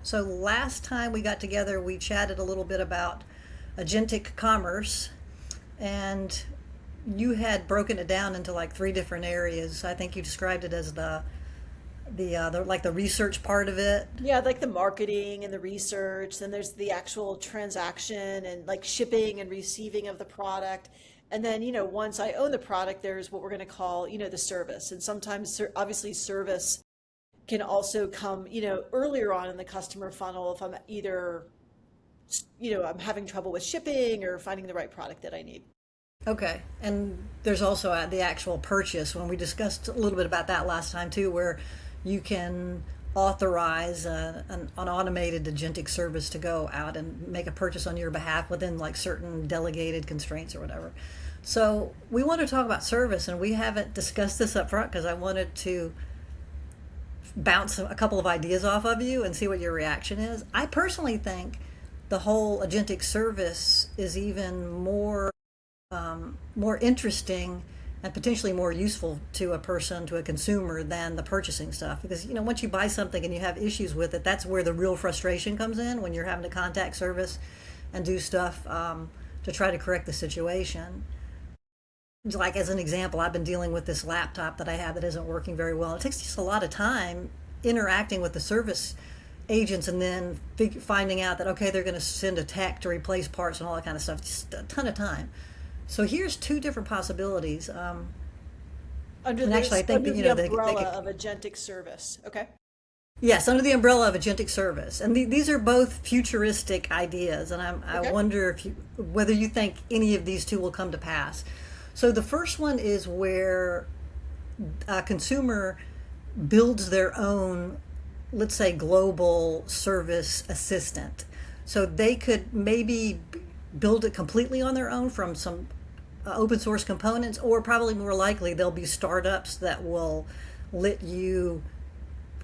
So last time we got together, we chatted a little bit about Agentic Commerce, and you had broken it down into like three different areas. I think you described it as the like the research part of it. Yeah, like the marketing and the research, then there's the actual transaction and like shipping and receiving of the product. And then, once I own the product, there's what we're going to call, the service. And sometimes, obviously, service can also come, earlier on in the customer funnel if I'm either, I'm having trouble with shipping or finding the right product that I need. Okay, and there's also the actual purchase when we discussed a little bit about that last time too, where you can authorize an automated agentic service to go out and make a purchase on your behalf within like certain delegated constraints or whatever. So we want to talk about service, and we haven't discussed this up front because I wanted to bounce a couple of ideas off of you and see what your reaction is. I personally think the whole agentic service is even more interesting and potentially more useful to a person, to a consumer, than the purchasing stuff. Because once you buy something and you have issues with it, that's where the real frustration comes in, when you're having to contact service and do stuff to try to correct the situation. Like as an example, I've been dealing with this laptop that I have that isn't working very well. It takes just a lot of time interacting with the service agents, and then finding out that okay, they're going to send a tech to replace parts and all that kind of stuff. Just a ton of time. So here's two different possibilities. Under And actually, I think under that the they umbrella could, of agentic service. Okay. yes, under the umbrella of agentic service, and these are both futuristic ideas. And I Okay. wonder whether you think any of these two will come to pass. So the first one is where a consumer builds their own, let's say, global service assistant. So they could maybe build it completely on their own from some open source components, or probably more likely there'll be startups that will let you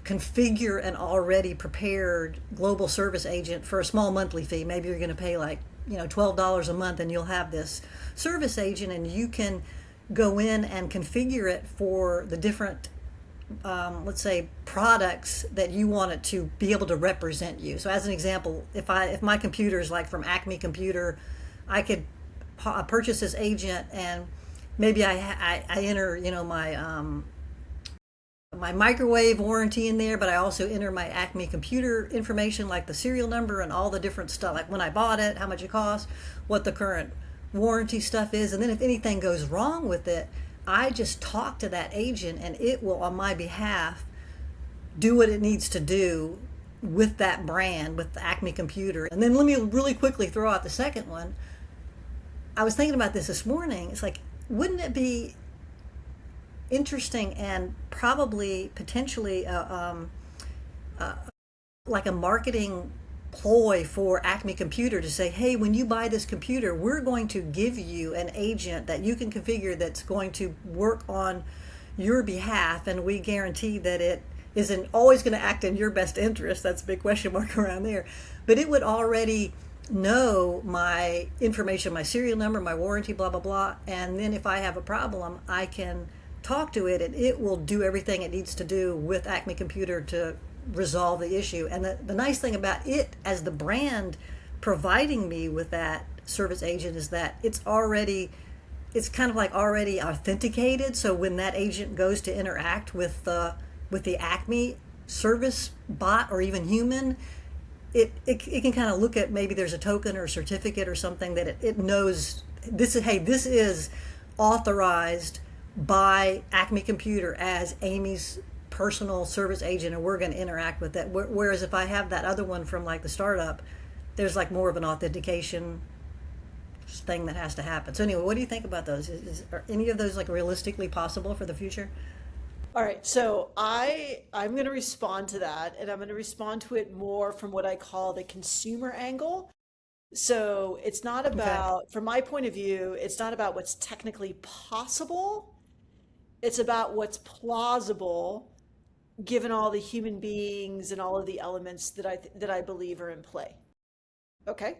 configure an already prepared global service agent for a small monthly fee. Maybe you're going to pay like $12 a month, and you'll have this service agent, and you can go in and configure it for the different let's say products that you want it to be able to represent you. So as an example, if my computer is like from Acme Computer, I could purchase this agent, and maybe I enter my microwave warranty in there, but I also enter my Acme Computer information, like the serial number and all the different stuff, like when I bought it, how much it cost, what the current warranty stuff is. And then if anything goes wrong with it, I just talk to that agent, and it will on my behalf do what it needs to do with that brand, with the Acme Computer. And then let me really quickly throw out the second one. I was thinking about this morning. It's like, wouldn't it be interesting and probably potentially like a marketing ploy for Acme Computer to say, hey, when you buy this computer, we're going to give you an agent that you can configure that's going to work on your behalf, and we guarantee that it isn't always going to act in your best interest. That's a big question mark around there. But it would already know my information, my serial number, my warranty, blah, blah, blah. And then if I have a problem, I can talk to it, and it will do everything it needs to do with Acme Computer to resolve the issue. And the nice thing about it as the brand providing me with that service agent is that it's kind of like already authenticated. So when that agent goes to interact with the Acme service bot or even human, it can kind of look at, maybe there's a token or a certificate or something that it knows this is, hey, this is authorized by Acme Computer as Amy's personal service agent, and we're going to interact with that. Whereas if I have that other one from like the startup, there's like more of an authentication thing that has to happen. So anyway, what do you think about those? Are any of those like realistically possible for the future? All right, so I'm going to respond to that, and I'm going to respond to it more from what I call the consumer angle. So it's not Okay. about, from my point of view, it's not about what's technically possible. It's about what's plausible given all the human beings and all of the elements that I believe are in play. Okay?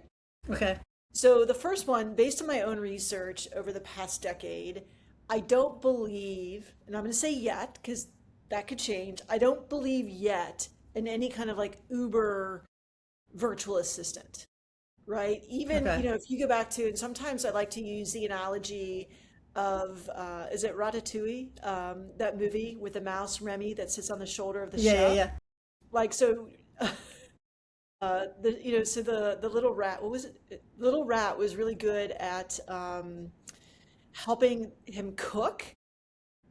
Okay. So the first one, based on my own research over the past decade, I don't believe, and I'm going to say yet because that could change. I don't believe yet in any kind of like Uber virtual assistant, right? Even, Okay. if you go back to, and sometimes I like to use the analogy of, is it Ratatouille? That movie with the mouse Remy that sits on the shoulder of the Yeah, yeah, chef. yeah. Like, so, so the little rat, what was it? Little rat was really good at helping him cook.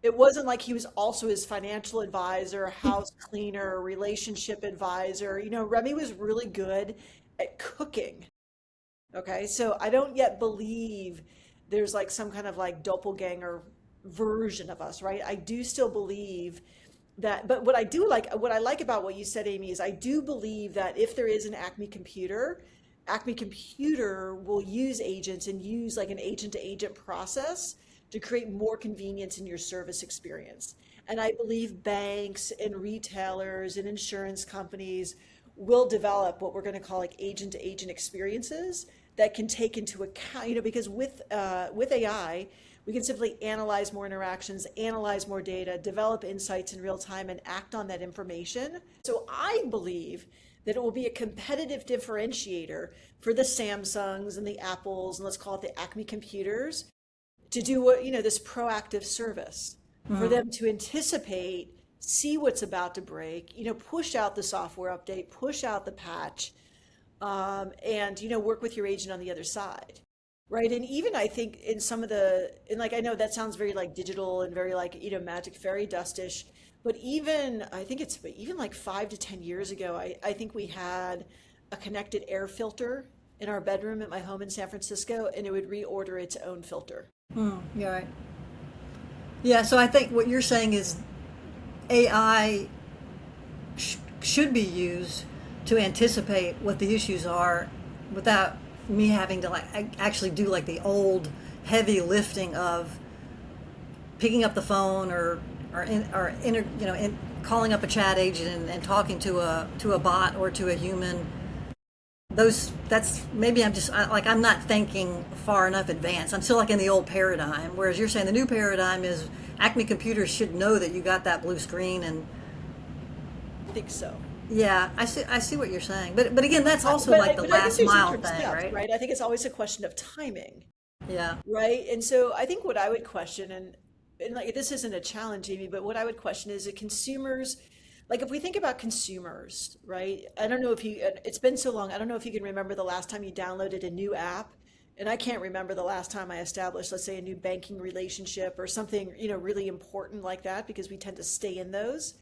It wasn't like he was also his financial advisor, house cleaner, relationship advisor. Remy was really good at cooking. Okay, so I don't yet believe there's like some kind of like doppelganger version of us, right? I do still believe that, but what I like about what you said, Amy, is I do believe that if there is an Acme Computer will use agents and use like an agent to agent process to create more convenience in your service experience. And I believe banks and retailers and insurance companies will develop what we're going to call like agent to agent experiences that can take into account, because with AI, we can simply analyze more interactions, analyze more data, develop insights in real time, and act on that information. So I believe that it will be a competitive differentiator for the Samsungs and the Apples, and let's call it the Acme computers, to do this proactive service for Mhm. them to anticipate, see what's about to break, push out the software update, push out the patch, and work with your agent on the other side, right? And even I think in some of and like I know that sounds very like digital and very like magic fairy dustish, but even I think it's even like 5 to 10 years ago, I think we had a connected air filter in our bedroom at my home in San Francisco, and it would reorder its own filter. You're right. Yeah, so I think what you're saying is AI should be used to anticipate what the issues are without me having to like actually do like the old heavy lifting of picking up the phone or calling up a chat agent and talking to a bot or to a human. That's maybe I'm not thinking far enough advanced. I'm still like in the old paradigm, whereas you're saying the new paradigm is Acme Computers should know that you got that blue screen. And I think so. yeah, I see what you're saying, but again, that's also But like the I think last there's mile interim thing, steps, right? right? I think it's always a question of timing, Yeah. right? And so I think what I would question, and like this isn't a challenge, Amy, but what I would question is that consumers, like if we think about consumers, right? I don't know if it's been so long, I don't know if you can remember the last time you downloaded a new app. And I can't remember the last time I established, let's say, a new banking relationship or something, really important like that, because we tend to stay in those.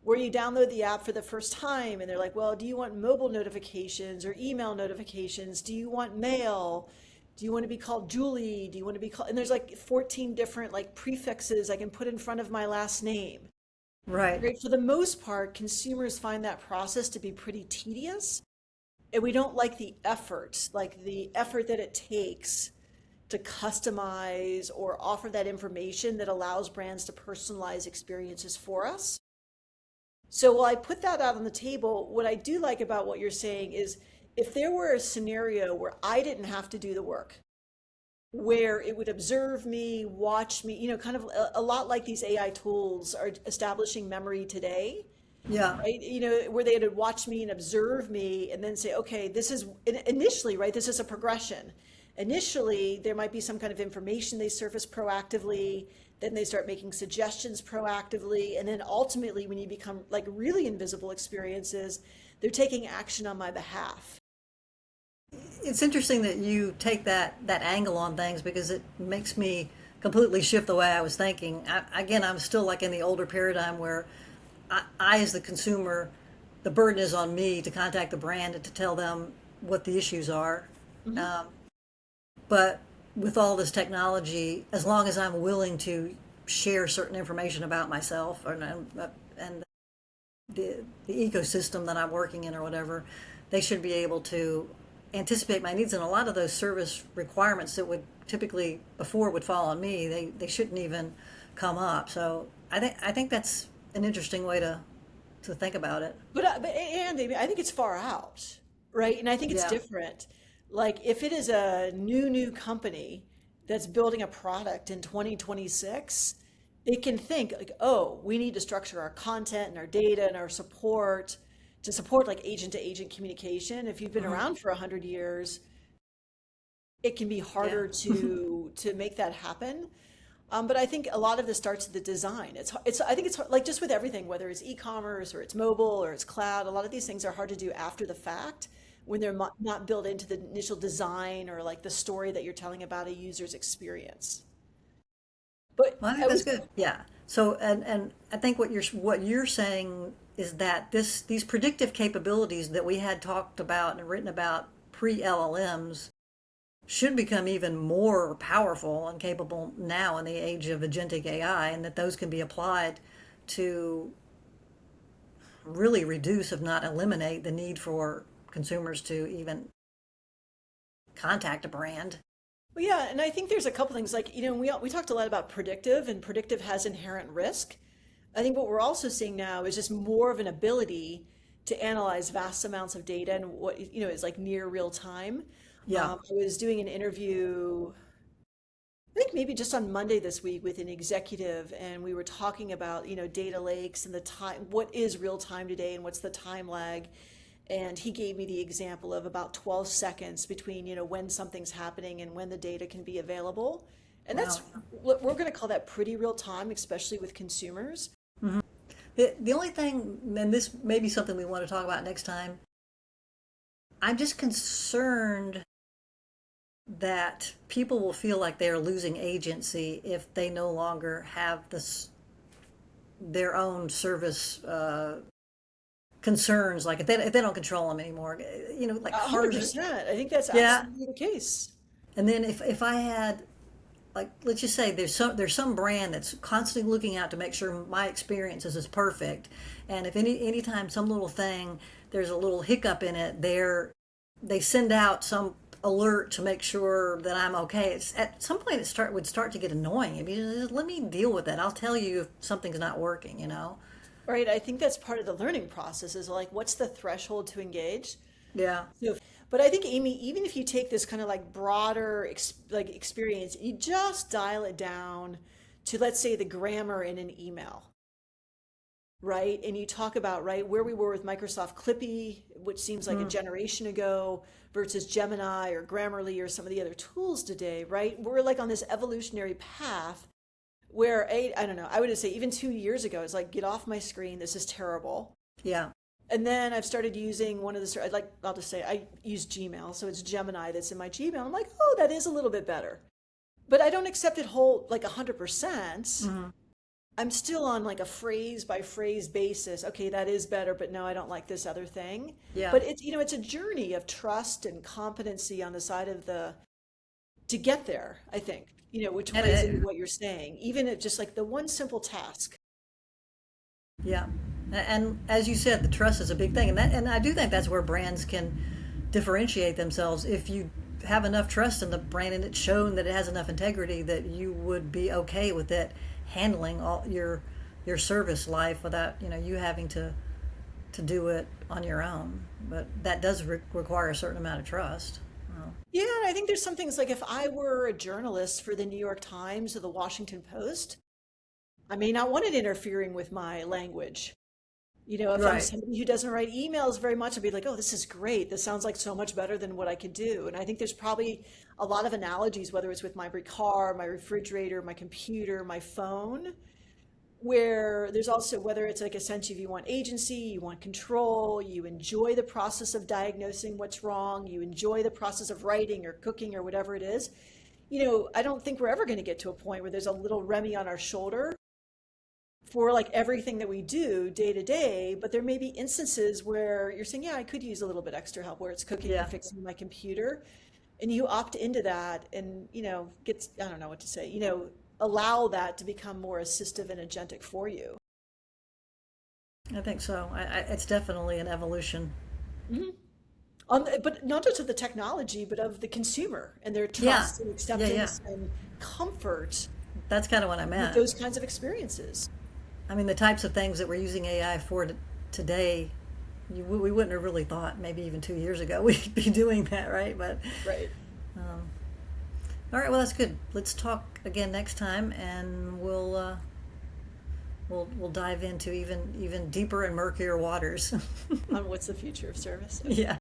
Where you download the app for the first time and they're like, well, do you want mobile notifications or email notifications? Do you want mail? Do you want to be called Julie? Do you want to be called? And there's like 14 different like prefixes I can put in front of my last name. Right. Right? For the most part, consumers find that process to be pretty tedious. And we don't like the effort that it takes to customize or offer that information that allows brands to personalize experiences for us. So while I put that out on the table, what I do like about what you're saying is if there were a scenario where I didn't have to do the work, where it would observe me, watch me, kind of a lot like these AI tools are establishing memory today, Yeah. right? Where they would watch me and observe me and then say, okay, this is initially, right? This is a progression. Initially, there might be some kind of information they surface proactively, then they start making suggestions proactively, and then ultimately, when you become like really invisible experiences, they're taking action on my behalf. It's interesting that you take that angle on things because it makes me completely shift the way I was thinking. Again, I'm still like in the older paradigm where as the consumer, the burden is on me to contact the brand and to tell them what the issues are. Mhm. Um, but with all this technology, as long as I'm willing to share certain information about myself and the ecosystem that I'm working in or whatever, they should be able to anticipate my needs. And a lot of those service requirements that would typically before would fall on me, they shouldn't even come up. So I think that's an interesting way to think about it. But Andy, I think it's far out, right? And I think it's Yeah. different. Like if it is a new company that's building a product in 2026, they can think like, oh, we need to structure our content and our data and our support to support like agent to agent communication. If you've been Hmm. around for 100 years, it can be Yeah. harder to make that happen. But I think a lot of this starts with the design. It's I think it's like just with everything, whether it's e-commerce or it's mobile or it's cloud. A lot of these things are hard to do after the fact when they're not built into the initial design or like the story that you're telling about a user's experience. But Well, I I think that's was, good. Yeah. So, and I think what you're saying is that these predictive capabilities that we had talked about and written about pre LLMs should become even more powerful and capable now in the age of agentic AI, and that those can be applied to really reduce, if not eliminate, the need for consumers to even contact a brand. well, yeah, and I think there's a couple things like, we talked a lot about predictive, and predictive has inherent risk. I think what we're also seeing now is just more of an ability to analyze vast amounts of data and what, is like near real time. Yeah. I was doing an interview, I think maybe just on Monday this week with an executive, and we were talking about, data lakes and the time, what is real time today and what's the time lag. And he gave me the example of about 12 seconds between, when something's happening and when the data can be available. And Wow. that's what we're going to call that pretty real time, especially with consumers. Mhm. The only thing, and this may be something we want to talk about next time, I'm just concerned that people will feel like they're losing agency if they no longer have their own service concerns. Like if they don't control them anymore, like A hundred cars. percent. I think that's Yeah. absolutely the case. And then if I had, like, let's just say there's some brand that's constantly looking out to make sure my experience is perfect, and if anytime some little thing, there's a little hiccup in it, they send out some alert to make sure that I'm okay. It's at some point would start to get annoying. I mean, just let me deal with it. I'll tell you if something's not working. Right. I think that's part of the learning process is like, what's the threshold to engage? Yeah. So, but I think, Amy, even if you take this kind of like broader like experience, you just dial it down to, let's say, the grammar in an email, right? And you talk about, right, where we were with Microsoft Clippy, which seems like a Mm. generation ago, versus Gemini or Grammarly or some of the other tools today, right? We're like on this evolutionary path where I don't know, I would just say even 2 years ago, it's like, get off my screen, this is terrible. Yeah. And then I've started using one of the, like, I'll just say I use Gmail, so it's Gemini that's in my Gmail. I'm like, oh, that is a little bit better. But I don't accept it whole, like 100%. Hmm. I'm still on like a phrase by phrase basis. Okay, that is better, but no, I don't like this other thing. Yeah. But it's a journey of trust and competency on the side of to get there, I think, which And plays into what you're saying, even at just like the one simple task. yeah. And as you said, the trust is a big thing, and I do think that's where brands can differentiate themselves. If you have enough trust in the brand and it's shown that it has enough integrity, that you would be okay with it handling all your service life without you having to do it on your own. But that does require a certain amount of trust. Well, Yeah, and I think there's some things like if I were a journalist for the New York Times or the Washington Post, I may not want it interfering with my language. If I'm right. somebody who doesn't write emails very much, I'd be like, oh, this is great. This sounds like so much better than what I could do. And I think there's probably a lot of analogies, whether it's with my car, my refrigerator, my computer, my phone, where there's also, whether it's like a sense of you want agency, you want control, you enjoy the process of diagnosing what's wrong, you enjoy the process of writing or cooking or whatever it is. I don't think we're ever going to get to a point where there's a little Remy on our shoulder for like everything that we do day to day, but there may be instances where you're saying, yeah, I could use a little bit extra help where it's cooking or Yeah. fixing my computer. And you opt into that and, I don't know what to say, allow that to become more assistive and agentic for you. I think so. It's definitely an evolution. Mhm. But not just of the technology, but of the consumer and their Yeah. trust and Yeah. Yeah. acceptance and comfort That's kind of what I with meant. those kinds of experiences. I mean, the types of things that we're using AI for today, we wouldn't have really thought maybe even 2 years ago we'd be doing that, right? But Right. um, all right, well, that's good. Let's talk again next time, and we'll we'll dive into even deeper and murkier waters. On what's the future of service. Okay. Yeah.